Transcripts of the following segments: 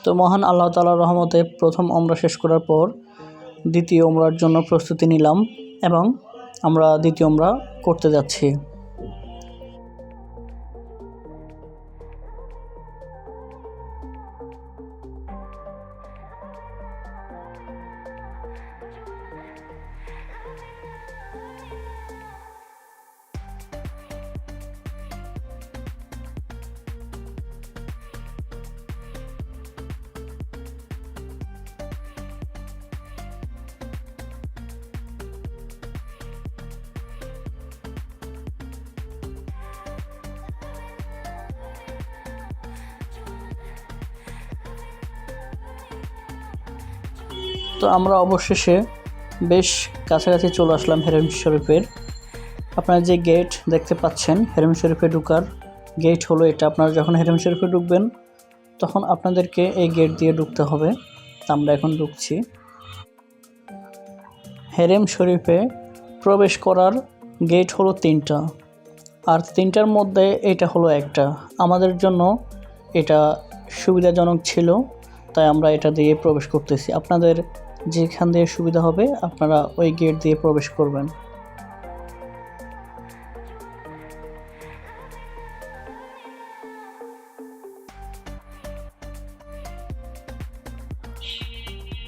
তো মহান আল্লাহ তাআলার রহমতে প্রথম ওমরা শেষ করার পর দ্বিতীয় ওমরার জন্য প্রস্তুতি নিলাম এবং আমরা দ্বিতীয় ওমরা করতে যাচ্ছি। তো আমরা অবশেষে বেশ কাছাকাছি চলে আসলাম হেরেম শরীফের। আপনারা যে গেট দেখতে পাচ্ছেন হেরেম শরীফে ঢোকার গেট হলো এটা। আপনারা যখন হেরেম শরীফে ঢুকবেন তখন আপনাদেরকে এই গেট দিয়ে ঢুকতে হবে। আমরা এখন ঢুকছি। হেরেম শরীফে প্রবেশ করার গেট হলো 3টা, আর 3টার মধ্যে এটা হলো একটা। আমাদের জন্য এটা সুবিধাজনক ছিল, তাই আমরা এটা দিয়ে প্রবেশ করতেছি। আপনাদের যেখান দিয়ে সুবিধা হবে আপনারা ওই গেট দিয়ে প্রবেশ করবেন।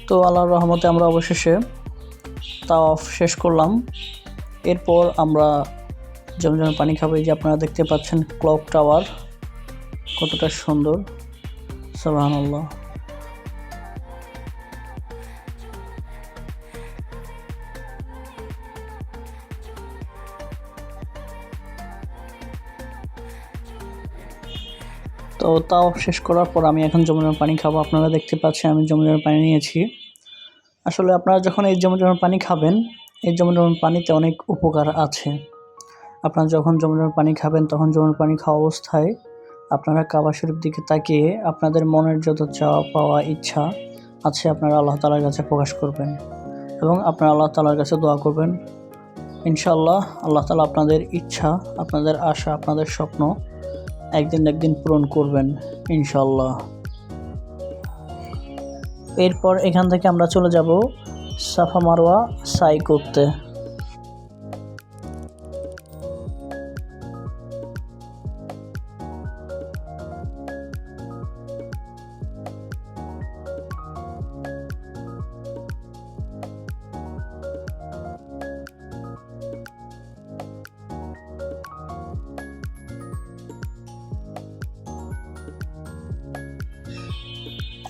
তো আল্লাহর রহমতে আমরা অবশেষে তাওয়াফ শেষ করলাম। এরপর আমরা জমজমের পানি খাবো। এই যে আপনারা দেখতে পাচ্ছেন ক্লক টাওয়ার কতটা সুন্দর, সুবহানাল্লাহ। তো তাওয়াফ শেষ করার পর আমি এখন জমজমের পানি খাবো। আপনারা দেখতে পাচ্ছেন আমি জমজমের পানি নিয়েছি। আসলে আপনারা যখন এই জমজমের পানি খাবেন, এই জমজমের পানিতে অনেক উপকার আছে। আপনারা যখন জমজমের পানি খাবেন তখন জমজমের পানি খাওয়া অবস্থায় আপনারা কাবা শরীফ দিকে তাকিয়ে আপনাদের মনের যত চাওয়া পাওয়া ইচ্ছা আছে আপনারা আল্লাহ তাআলার কাছে প্রকাশ করবেন এবং আপনারা আল্লাহ তাআলার কাছে দোয়া করবেন। ইনশাআল্লাহ আল্লাহ তাআলা আপনাদের ইচ্ছা, আপনাদের আশা, আপনাদের স্বপ্ন একদিন না একদিন পূরণ করবেন ইনশাআল্লাহ। এরপর এখান থেকে আমরা চলে যাব সাফা মারওয়া সাই করতে।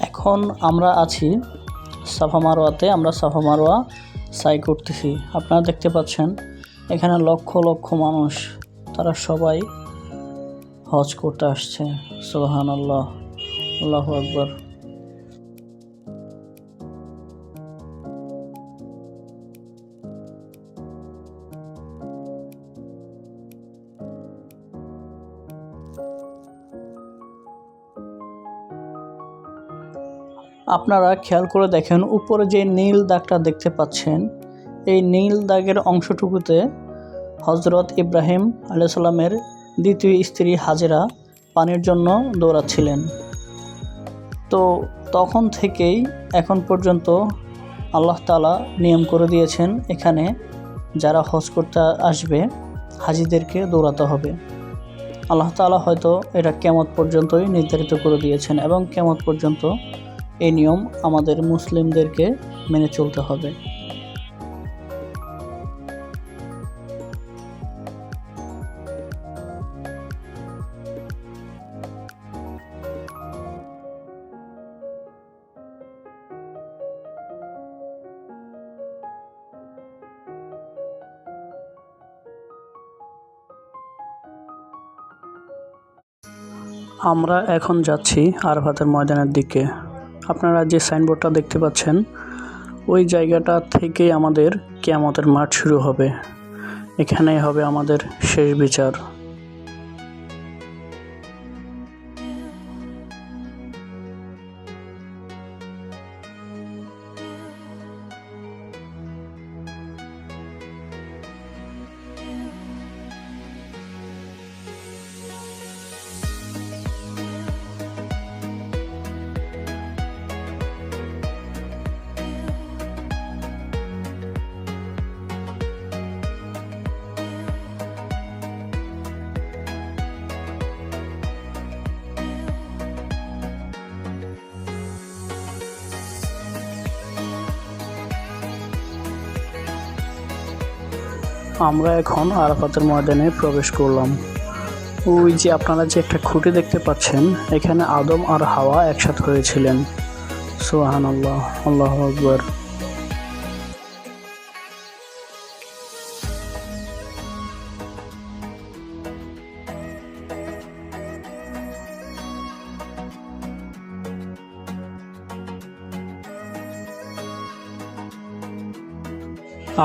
এখন আমরা আছি সাফা মারওয়াতে। আমরা সাফা মারওয়া সাই করতেছি। আপনারা দেখতে পাচ্ছেন এখানে লক্ষ লক্ষ মানুষ, তারা সবাই হজ করতে আসছে। সুবহানাল্লাহ, আল্লাহু আকবার। আপনারা খেয়াল করে দেখেন উপরে যে নীল দাগটা দেখতে পাচ্ছেন, এই নীল দাগের অংশটুকুতে হযরত ইব্রাহিম আলাইহিস সালামের দ্বিতীয় স্ত্রী হাজেরা পানির জন্য দৌড়াচ্ছিলেন। তো তখন থেকেই এখন পর্যন্ত আল্লাহ তাআলা নিয়ম করে দিয়েছেন এখানে যারা হজ করতে আসবে হাজিদেরকে দৌড়াতে হবে। আল্লাহ তাআলা হয়তো এটা কিয়ামত পর্যন্তই নির্ধারিত করে দিয়েছেন এবং কিয়ামত পর্যন্ত এই নিয়ম আমাদের মুসলিমদেরকে মেনে চলতে হবে। আমরা এখন যাচ্ছি আরাফাতের ময়দানের দিকে। আপনারা যে সাইনবোর্ডটা দেখতে পাচ্ছেন ওই জায়গাটা থেকেই আমাদের কিয়ামতের মাঠ শুরু হবে। এখানেই হবে আমাদের শেষ বিচার। আমরা এখন আরাফাতের ময়দানে প্রবেশ করলাম। ওই যে আপনারা যে একটা খুঁটি দেখতে পাচ্ছেন, এখানে আদম আর হাওয়া একসাথে হয়েছিলেন। সুবহানাল্লাহ, আল্লাহু আকবার।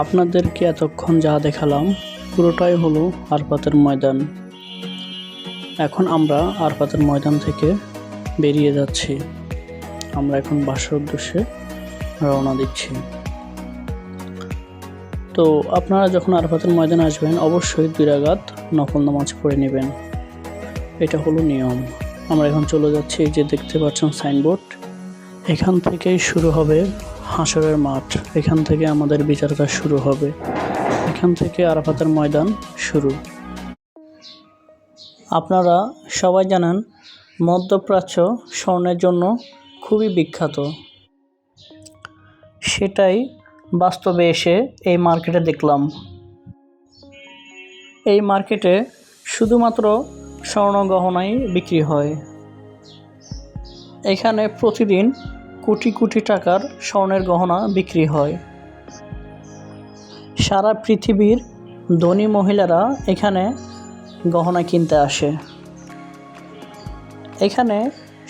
আপনাদেরকে এতক্ষণ যা দেখালাম পুরোটাই হলো আরাফাতের ময়দান। এখন আমরা আরাফাতের ময়দান থেকে বেরিয়ে যাচ্ছি। আমরা এখন বাসার উদ্দেশ্যে রওনা দিচ্ছি। তো আপনারা যখন আরাফাতের ময়দানে আসবেন অবশ্যই 2 রাকাত নফল নামাজ পড়ে নেবেন, এটা হলো নিয়ম। আমরা এখন চলে যাচ্ছি, এই যে দেখতে পাচ্ছেন সাইনবোর্ড, এখান থেকেই শুরু হবে হাসরের মাঠ। এখান থেকে আমাদের বিচার কাজ শুরু হবে, এখান থেকে আরাফাতের ময়দান শুরু। আপনারা সবাই জানেন মধ্যপ্রাচ্য স্বর্ণের জন্য খুবই বিখ্যাত। সেটাই বাস্তবে এসে এই মার্কেটে দেখলাম। এই মার্কেটে শুধুমাত্র স্বর্ণ গহনাই বিক্রি হয়। এখানে প্রতিদিন কোটি কোটি টাকার স্বর্ণের গহনা বিক্রি হয়। সারা পৃথিবীর ধনী মহিলারা এখানে গহনা কিনতে আসে। এখানে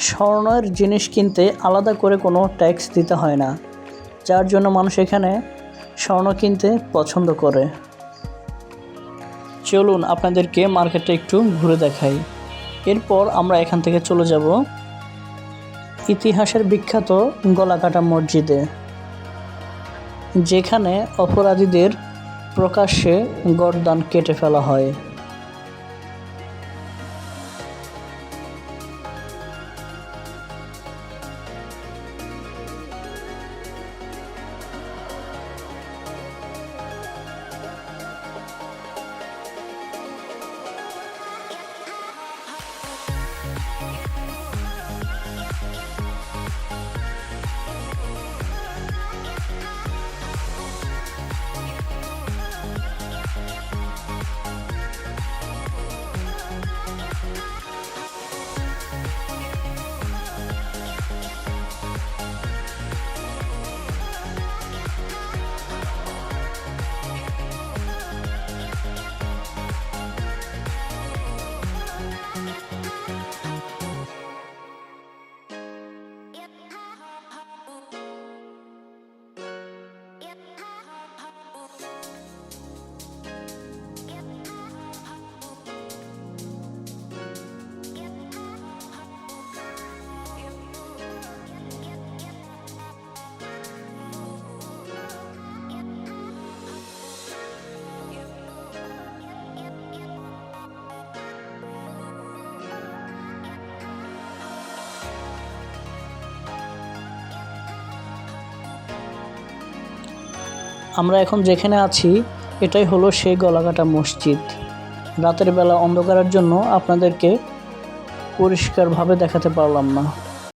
স্বর্ণের জিনিস কিনতে আলাদা করে কোনো ট্যাক্স দিতে হয় না, যার জন্য মানুষ এখানে স্বর্ণ কিনতে পছন্দ করে। চলুন আপনাদেরকে মার্কেটটা একটু ঘুরে দেখাই। এরপর আমরা এখান থেকে চলে যাব ইতিহাসের বিখ্যাত গলাকাটা মসজিদে, যেখানে অপরাধীদের প্রকাশ্যে গর্দান কেটে ফেলা হয়। আমরা এখন যেখানে আছি এটাই হলো সেই গলাকাটা মসজিদ। রাতের বেলা অন্ধকারের জন্য আপনাদেরকে পরিষ্কারভাবে দেখাতে পারলাম না।